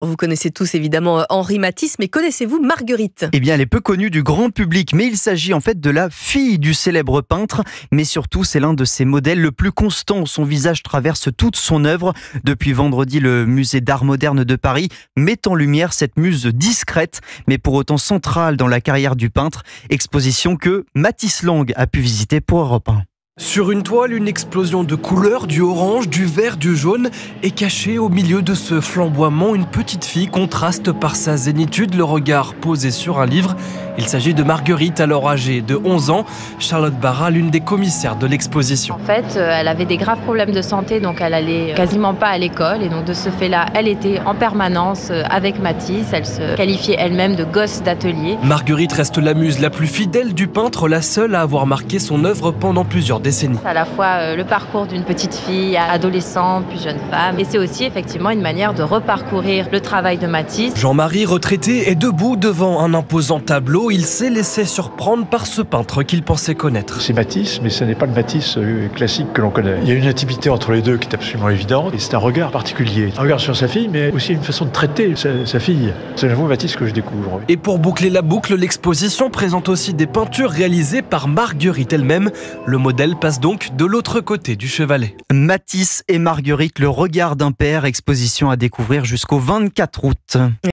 Vous connaissez tous évidemment Henri Matisse, mais connaissez-vous Marguerite ? Eh bien, elle est peu connue du grand public, mais il s'agit en fait de la fille du célèbre peintre. Mais surtout, c'est l'un de ses modèles le plus constant. Son visage traverse toute son œuvre. Depuis vendredi, le musée d'art moderne de Paris met en lumière cette muse discrète, mais pour autant centrale dans la carrière du peintre. Exposition que Mathis Lang a pu visiter pour Europe 1. Sur une toile, une explosion de couleurs, du orange, du vert, du jaune, et cachée au milieu de ce flamboiement, une petite fille contraste par sa zénitude, le regard posé sur un livre. Il s'agit de Marguerite, alors âgée de 11 ans. Charlotte Barra, l'une des commissaires de l'exposition. En fait, elle avait des graves problèmes de santé, donc elle allait quasiment pas à l'école. Et donc de ce fait-là, elle était en permanence avec Matisse. Elle se qualifiait elle-même de gosse d'atelier. Marguerite reste la muse la plus fidèle du peintre, la seule à avoir marqué son œuvre pendant plusieurs décennies. C'est à la fois le parcours d'une petite fille, adolescente, puis jeune femme. Et c'est aussi effectivement une manière de reparcourir le travail de Matisse. Jean-Marie, retraité, est debout devant un imposant tableau. Il s'est laissé surprendre par ce peintre qu'il pensait connaître. C'est Matisse, mais ce n'est pas le Matisse classique que l'on connaît. Il y a une intimité entre les deux qui est absolument évidente. Et c'est un regard particulier. Un regard sur sa fille, mais aussi une façon de traiter sa fille. C'est le nouveau Matisse que je découvre. Et pour boucler la boucle, l'exposition présente aussi des peintures réalisées par Marguerite elle-même. Le modèle passe donc de l'autre côté du chevalet. Matisse et Marguerite, le regard d'un père, exposition à découvrir jusqu'au 24 août.